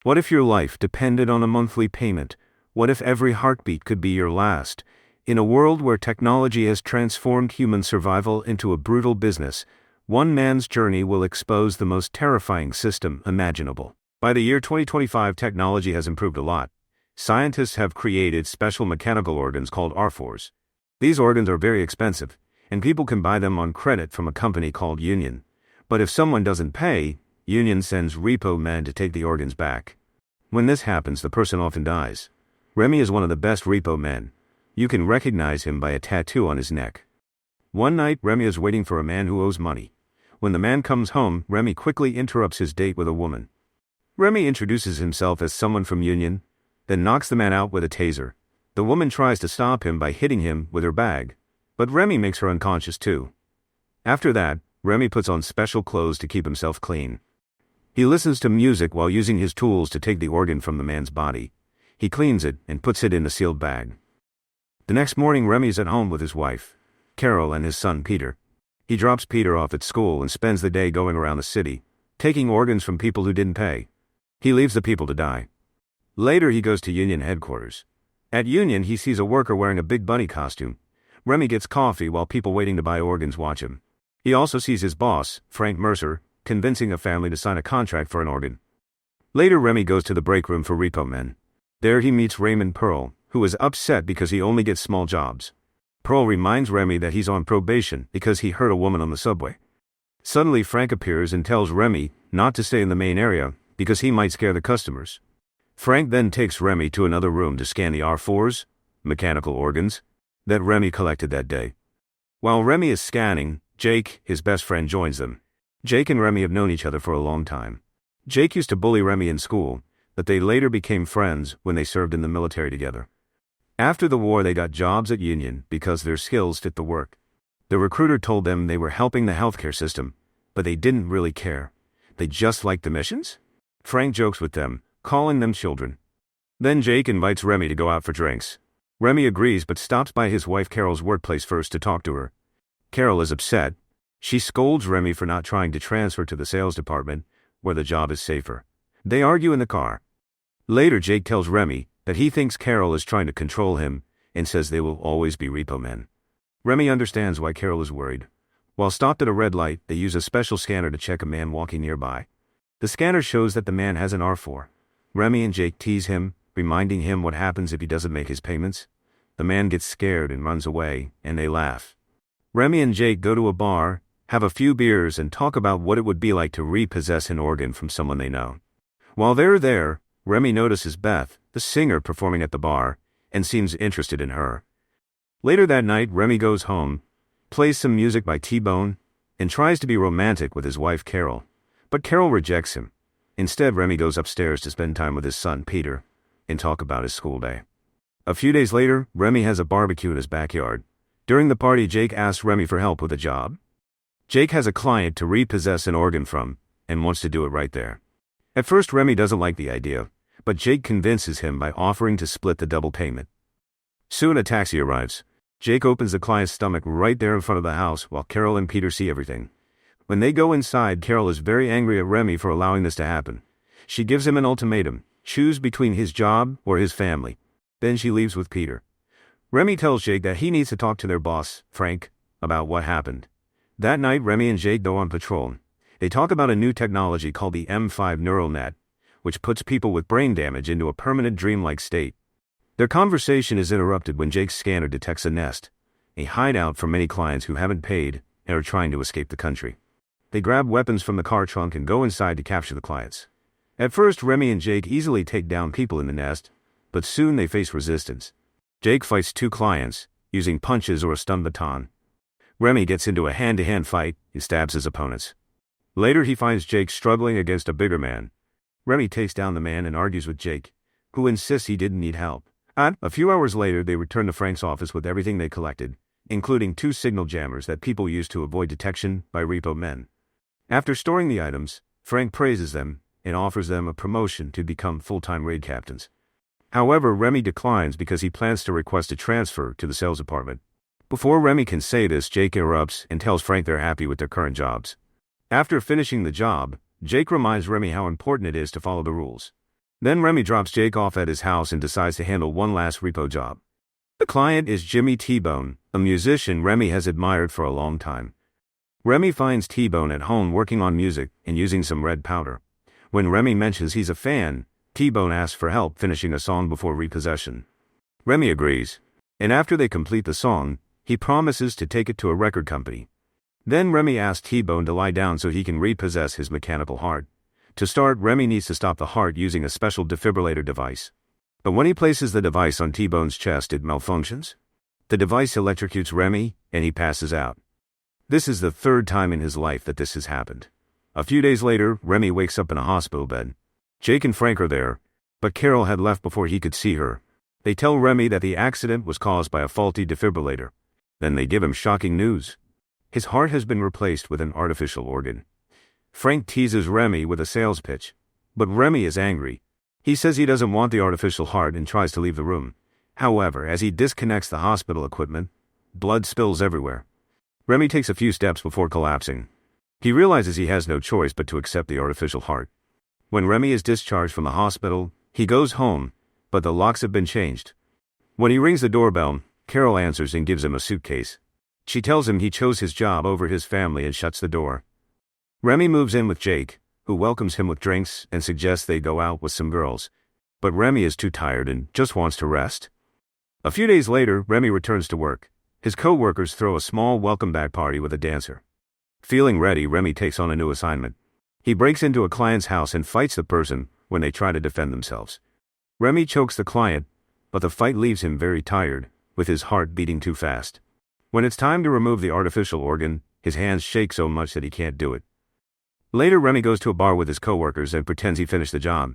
What if your life depended on a monthly payment? What if every heartbeat could be your last? In a world where technology has transformed human survival into a brutal business, one man's journey will expose the most terrifying system imaginable. By the year 2025, technology has improved a lot. Scientists have created special mechanical organs called R4s. These organs are very expensive, and people can buy them on credit from a company called Union. But if someone doesn't pay, Union sends repo men to take the organs back. When this happens, the person often dies. Remy is one of the best repo men. You can recognize him by a tattoo on his neck. One night, Remy is waiting for a man who owes money. When the man comes home, Remy quickly interrupts his date with a woman. Remy introduces himself as someone from Union, then knocks the man out with a taser. The woman tries to stop him by hitting him with her bag, but Remy makes her unconscious too. After that, Remy puts on special clothes to keep himself clean. He listens to music while using his tools to take the organ from the man's body. He cleans it and puts it in a sealed bag. The next morning, Remy is at home with his wife, Carol, and his son, Peter. He drops Peter off at school and spends the day going around the city, taking organs from people who didn't pay. He leaves the people to die. Later, he goes to Union headquarters. At Union, he sees a worker wearing a big bunny costume. Remy gets coffee while people waiting to buy organs watch him. He also sees his boss, Frank Mercer, convincing a family to sign a contract for an organ. Later, Remy goes to the break room for repo men. There he meets Raymond Pearl, who is upset because he only gets small jobs. Pearl reminds Remy that he's on probation because he hurt a woman on the subway. Suddenly, Frank appears and tells Remy not to stay in the main area because he might scare the customers. Frank then takes Remy to another room to scan the R4s, mechanical organs, that Remy collected that day. While Remy is scanning, Jake, his best friend, joins them. Jake and Remy have known each other for a long time. Jake used to bully Remy in school, but they later became friends when they served in the military together. After the war, they got jobs at Union because their skills fit the work. The recruiter told them they were helping the healthcare system, but they didn't really care. They just liked the missions? Frank jokes with them, calling them children. Then Jake invites Remy to go out for drinks. Remy agrees but stops by his wife Carol's workplace first to talk to her. Carol is upset. She scolds Remy for not trying to transfer to the sales department, where the job is safer. They argue in the car. Later, Jake tells Remy that he thinks Carol is trying to control him and says they will always be repo men. Remy understands why Carol is worried. While stopped at a red light, they use a special scanner to check a man walking nearby. The scanner shows that the man has an R4. Remy and Jake tease him, reminding him what happens if he doesn't make his payments. The man gets scared and runs away, and they laugh. Remy and Jake go to a bar, have a few beers, and talk about what it would be like to repossess an organ from someone they know. While they're there, Remy notices Beth, the singer, performing at the bar, and seems interested in her. Later that night, Remy goes home, plays some music by T-Bone, and tries to be romantic with his wife Carol. But Carol rejects him. Instead, Remy goes upstairs to spend time with his son Peter, and talk about his school day. A few days later, Remy has a barbecue in his backyard. During the party, Jake asks Remy for help with a job. Jake has a client to repossess an organ from, and wants to do it right there. At first, Remy doesn't like the idea, but Jake convinces him by offering to split the double payment. Soon a taxi arrives. Jake opens the client's stomach right there in front of the house while Carol and Peter see everything. When they go inside, Carol is very angry at Remy for allowing this to happen. She gives him an ultimatum: choose between his job or his family. Then she leaves with Peter. Remy tells Jake that he needs to talk to their boss, Frank, about what happened. That night, Remy and Jake go on patrol. They talk about a new technology called the M5 neural net, which puts people with brain damage into a permanent dreamlike state. Their conversation is interrupted when Jake's scanner detects a nest, a hideout for many clients who haven't paid and are trying to escape the country. They grab weapons from the car trunk and go inside to capture the clients. At first, Remy and Jake easily take down people in the nest, but soon they face resistance. Jake fights two clients, using punches or a stun baton. Remy gets into a hand-to-hand fight and stabs his opponents. Later, he finds Jake struggling against a bigger man. Remy takes down the man and argues with Jake, who insists he didn't need help. A few hours later, they return to Frank's office with everything they collected, including 2 signal jammers that people use to avoid detection by repo men. After storing the items, Frank praises them and offers them a promotion to become full-time raid captains. However, Remy declines because he plans to request a transfer to the sales department. Before Remy can say this, Jake interrupts and tells Frank they're happy with their current jobs. After finishing the job, Jake reminds Remy how important it is to follow the rules. Then Remy drops Jake off at his house and decides to handle one last repo job. The client is Jimmy T-Bone, a musician Remy has admired for a long time. Remy finds T-Bone at home working on music and using some red powder. When Remy mentions he's a fan, T-Bone asks for help finishing a song before Repossession. Remy agrees, and after they complete the song, he promises to take it to a record company. Then Remy asks T-Bone to lie down so he can repossess his mechanical heart. To start, Remy needs to stop the heart using a special defibrillator device. But when he places the device on T-Bone's chest, it malfunctions. The device electrocutes Remy, and he passes out. This is the third time in his life that this has happened. A few days later, Remy wakes up in a hospital bed. Jake and Frank are there, but Carol had left before he could see her. They tell Remy that the accident was caused by a faulty defibrillator. Then they give him shocking news. His heart has been replaced with an artificial organ. Frank teases Remy with a sales pitch, but Remy is angry. He says he doesn't want the artificial heart and tries to leave the room. However, as he disconnects the hospital equipment, blood spills everywhere. Remy takes a few steps before collapsing. He realizes he has no choice but to accept the artificial heart. When Remy is discharged from the hospital, he goes home, but the locks have been changed. When he rings the doorbell, Carol answers and gives him a suitcase. She tells him he chose his job over his family and shuts the door. Remy moves in with Jake, who welcomes him with drinks and suggests they go out with some girls. But Remy is too tired and just wants to rest. A few days later, Remy returns to work. His co-workers throw a small welcome-back party with a dancer. Feeling ready, Remy takes on a new assignment. He breaks into a client's house and fights the person when they try to defend themselves. Remy chokes the client, but the fight leaves him very tired, with his heart beating too fast. When it's time to remove the artificial organ, his hands shake so much that he can't do it. Later, Remy goes to a bar with his co-workers and pretends he finished the job.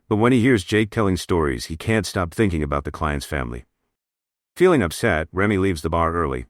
But when he hears Jake telling stories, he can't stop thinking about the client's family. Feeling upset, Remy leaves the bar early.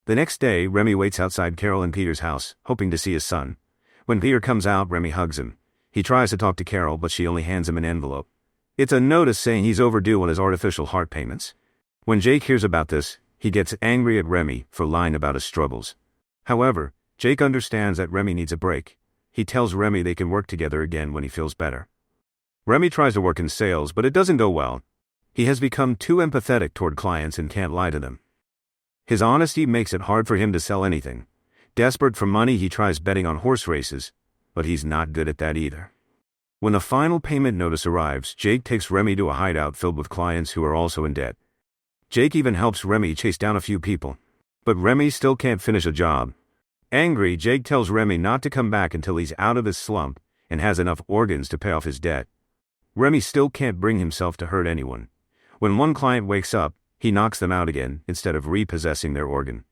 The next day, Remy waits outside Carol and Peter's house, hoping to see his son. When Peter comes out, Remy hugs him. He tries to talk to Carol, but she only hands him an envelope. It's a notice saying he's overdue on his artificial heart payments. When Jake hears about this, he gets angry at Remy for lying about his struggles. However, Jake understands that Remy needs a break. He tells Remy they can work together again when he feels better. Remy tries to work in sales, but it doesn't go well. He has become too empathetic toward clients and can't lie to them. His honesty makes it hard for him to sell anything. Desperate for money, he tries betting on horse races, but he's not good at that either. When the final payment notice arrives, Jake takes Remy to a hideout filled with clients who are also in debt. Jake even helps Remy chase down a few people. But Remy still can't finish a job. Angry, Jake tells Remy not to come back until he's out of his slump and has enough organs to pay off his debt. Remy still can't bring himself to hurt anyone. When one client wakes up, he knocks them out again instead of repossessing their organ.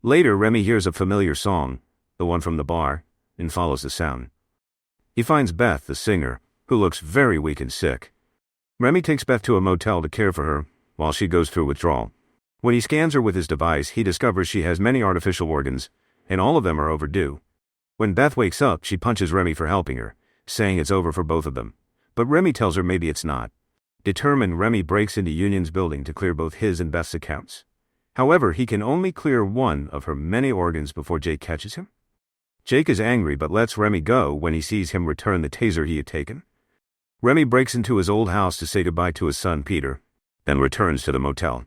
Later, Remy hears a familiar song, the one from the bar, and follows the sound. He finds Beth, the singer, who looks very weak and sick. Remy takes Beth to a motel to care for her while she goes through withdrawal. When he scans her with his device, he discovers she has many artificial organs, and all of them are overdue. When Beth wakes up, she punches Remy for helping her, saying it's over for both of them. But Remy tells her maybe it's not. Determined, Remy breaks into Union's building to clear both his and Beth's accounts. However, he can only clear one of her many organs before Jake catches him. Jake is angry but lets Remy go when he sees him return the taser he had taken. Remy breaks into his old house to say goodbye to his son Peter, then returns to the motel.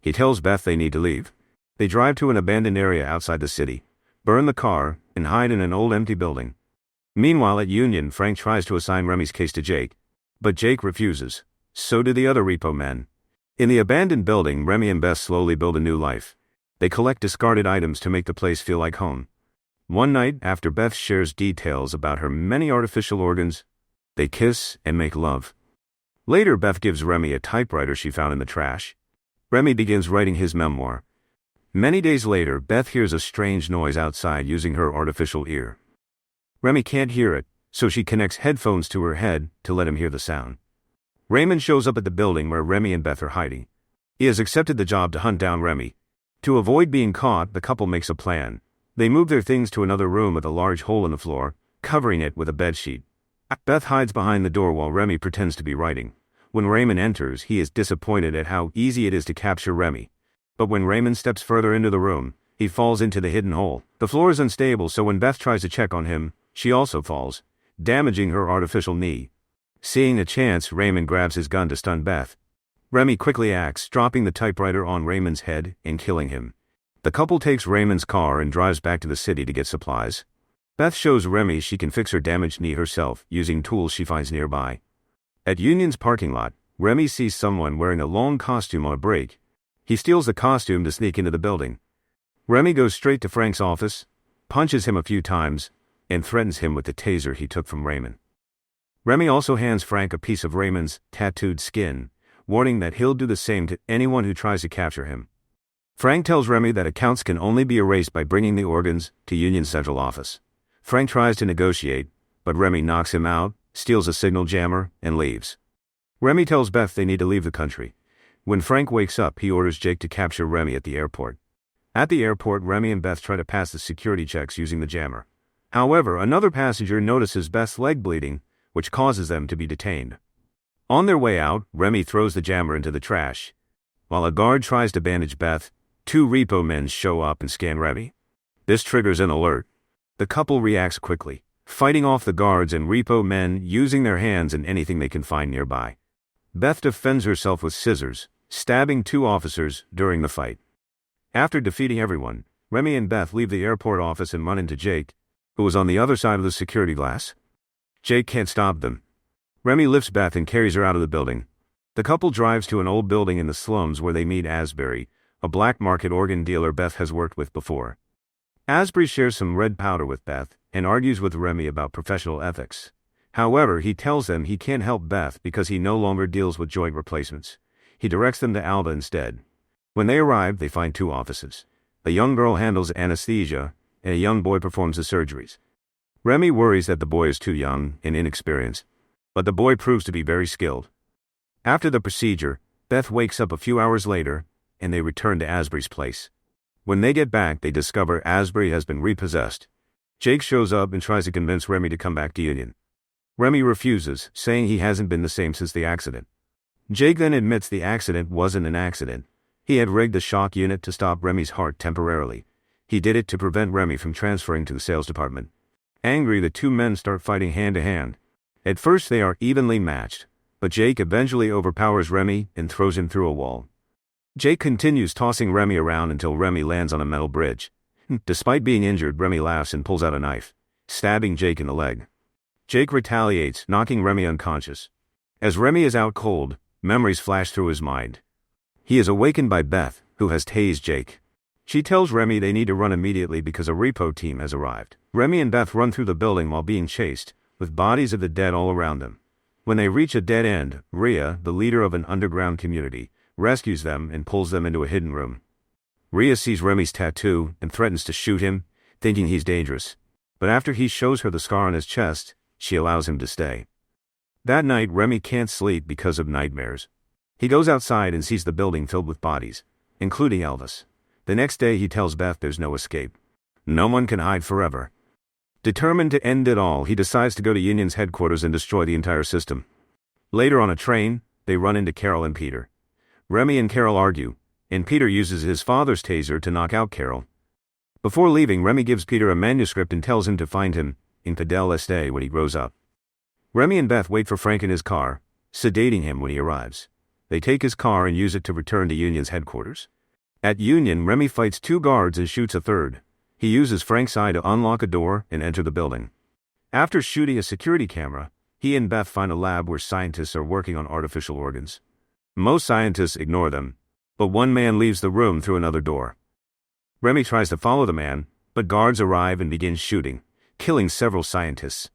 He tells Beth they need to leave. They drive to an abandoned area outside the city, burn the car, and hide in an old empty building. Meanwhile at Union, Frank tries to assign Remy's case to Jake, but Jake refuses. So do the other repo men. In the abandoned building, Remy and Beth slowly build a new life. They collect discarded items to make the place feel like home. One night, after Beth shares details about her many artificial organs, they kiss and make love. Later, Beth gives Remy a typewriter she found in the trash. Remy begins writing his memoir. Many days later, Beth hears a strange noise outside using her artificial ear. Remy can't hear it, so she connects headphones to her head to let him hear the sound. Raymond shows up at the building where Remy and Beth are hiding. He has accepted the job to hunt down Remy. To avoid being caught, the couple makes a plan. They move their things to another room with a large hole in the floor, covering it with a bedsheet. Beth hides behind the door while Remy pretends to be writing. When Raymond enters, he is disappointed at how easy it is to capture Remy. But when Raymond steps further into the room, he falls into the hidden hole. The floor is unstable, so when Beth tries to check on him, she also falls, damaging her artificial knee. Seeing a chance, Raymond grabs his gun to stun Beth. Remy quickly acts, dropping the typewriter on Raymond's head and killing him. The couple takes Raymond's car and drives back to the city to get supplies. Beth shows Remy she can fix her damaged knee herself using tools she finds nearby. At Union's parking lot, Remy sees someone wearing a long costume on a break. He steals the costume to sneak into the building. Remy goes straight to Frank's office, punches him a few times, and threatens him with the taser he took from Raymond. Remy also hands Frank a piece of Raymond's tattooed skin, warning that he'll do the same to anyone who tries to capture him. Frank tells Remy that accounts can only be erased by bringing the organs to Union's central office. Frank tries to negotiate, but Remy knocks him out, steals a signal jammer, and leaves. Remy tells Beth they need to leave the country. When Frank wakes up, he orders Jake to capture Remy at the airport. At the airport, Remy and Beth try to pass the security checks using the jammer. However, another passenger notices Beth's leg bleeding, which causes them to be detained. On their way out, Remy throws the jammer into the trash. While a guard tries to bandage Beth, 2 repo men show up and scan Remy. This triggers an alert. The couple reacts quickly, fighting off the guards and repo men using their hands and anything they can find nearby. Beth defends herself with scissors, stabbing 2 officers during the fight. After defeating everyone, Remy and Beth leave the airport office and run into Jake, who was on the other side of the security glass. Jake can't stop them. Remy lifts Beth and carries her out of the building. The couple drives to an old building in the slums where they meet Asbury, a black market organ dealer Beth has worked with before. Asbury shares some red powder with Beth and argues with Remy about professional ethics. However, he tells them he can't help Beth because he no longer deals with joint replacements. He directs them to Alba instead. When they arrive, they find 2 offices. A young girl handles anesthesia, and a young boy performs the surgeries. Remy worries that the boy is too young and inexperienced, but the boy proves to be very skilled. After the procedure, Beth wakes up a few hours later, and they return to Asbury's place. When they get back, they discover Asbury has been repossessed. Jake shows up and tries to convince Remy to come back to Union. Remy refuses, saying he hasn't been the same since the accident. Jake then admits the accident wasn't an accident. He had rigged the shock unit to stop Remy's heart temporarily. He did it to prevent Remy from transferring to the sales department. Angry, the 2 men start fighting hand to hand. At first they are evenly matched, but Jake eventually overpowers Remy and throws him through a wall. Jake continues tossing Remy around until Remy lands on a metal bridge. Despite being injured, Remy laughs and pulls out a knife, stabbing Jake in the leg. Jake retaliates, knocking Remy unconscious. As Remy is out cold, memories flash through his mind. He is awakened by Beth, who has tased Jake. She tells Remy they need to run immediately because a repo team has arrived. Remy and Beth run through the building while being chased, with bodies of the dead all around them. When they reach a dead end, Rhea, the leader of an underground community, rescues them and pulls them into a hidden room. Rhea sees Remy's tattoo and threatens to shoot him, thinking he's dangerous. But after he shows her the scar on his chest, she allows him to stay. That night, Remy can't sleep because of nightmares. He goes outside and sees the building filled with bodies, including Elvis. The next day he tells Beth there's no escape. No one can hide forever. Determined to end it all, he decides to go to Union's headquarters and destroy the entire system. Later on a train, they run into Carol and Peter. Remy and Carol argue, and Peter uses his father's taser to knock out Carol. Before leaving, Remy gives Peter a manuscript and tells him to find him in Fidel Este when he grows up. Remy and Beth wait for Frank in his car, sedating him when he arrives. They take his car and use it to return to Union's headquarters. At Union, Remy fights 2 guards and shoots a third. He uses Frank's eye to unlock a door and enter the building. After shooting a security camera, he and Beth find a lab where scientists are working on artificial organs. Most scientists ignore them, but one man leaves the room through another door. Remy tries to follow the man, but guards arrive and begin shooting, killing several scientists.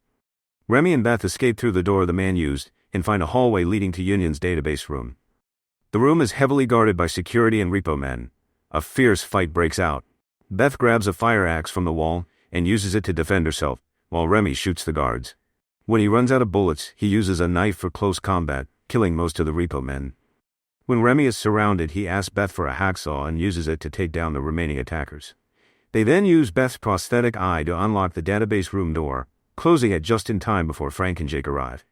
Remy and Beth escape through the door the man used and find a hallway leading to Union's database room. The room is heavily guarded by security and repo men. A fierce fight breaks out. Beth grabs a fire axe from the wall and uses it to defend herself, while Remy shoots the guards. When he runs out of bullets, he uses a knife for close combat, killing most of the repo men. When Remy is surrounded, he asks Beth for a hacksaw and uses it to take down the remaining attackers. They then use Beth's prosthetic eye to unlock the database room door, closing it just in time before Frank and Jake arrive.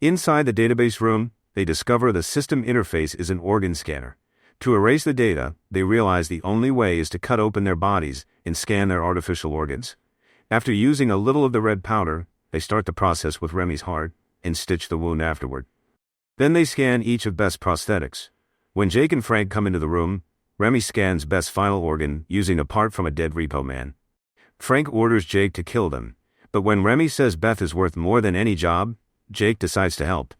Inside the database room, they discover the system interface is an organ scanner. To erase the data, they realize the only way is to cut open their bodies and scan their artificial organs. After using a little of the red powder, they start the process with Remy's heart, and stitch the wound afterward. Then they scan each of Beth's prosthetics. When Jake and Frank come into the room, Remy scans Beth's final organ using a part from a dead repo man. Frank orders Jake to kill them, but when Remy says Beth is worth more than any job, Jake decides to help.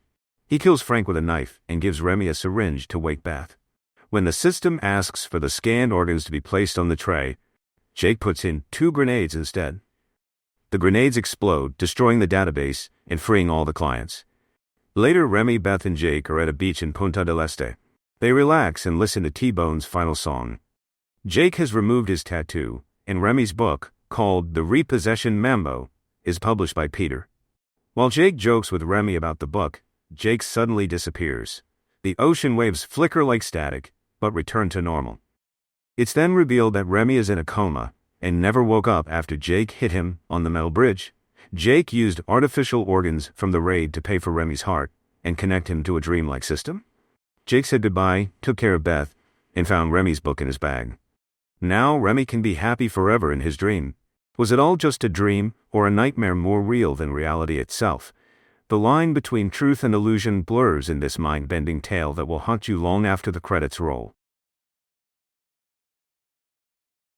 He kills Frank with a knife and gives Remy a syringe to wake Beth. When the system asks for the scanned organs to be placed on the tray, Jake puts in 2 grenades instead. The grenades explode, destroying the database and freeing all the clients. Later, Remy, Beth, and Jake are at a beach in Punta del Este. They relax and listen to T-Bone's final song. Jake has removed his tattoo, and Remy's book, called The Repossession Mambo, is published by Peter. While Jake jokes with Remy about the book, Jake suddenly disappears. The ocean waves flicker like static, but return to normal. It's then revealed that Remy is in a coma and never woke up after Jake hit him on the metal bridge. Jake used artificial organs from the raid to pay for Remy's heart and connect him to a dreamlike system. Jake said goodbye, took care of Beth, and found Remy's book in his bag. Now Remy can be happy forever in his dream. Was it all just a dream, or a nightmare more real than reality itself? The line between truth and illusion blurs in this mind-bending tale that will haunt you long after the credits roll.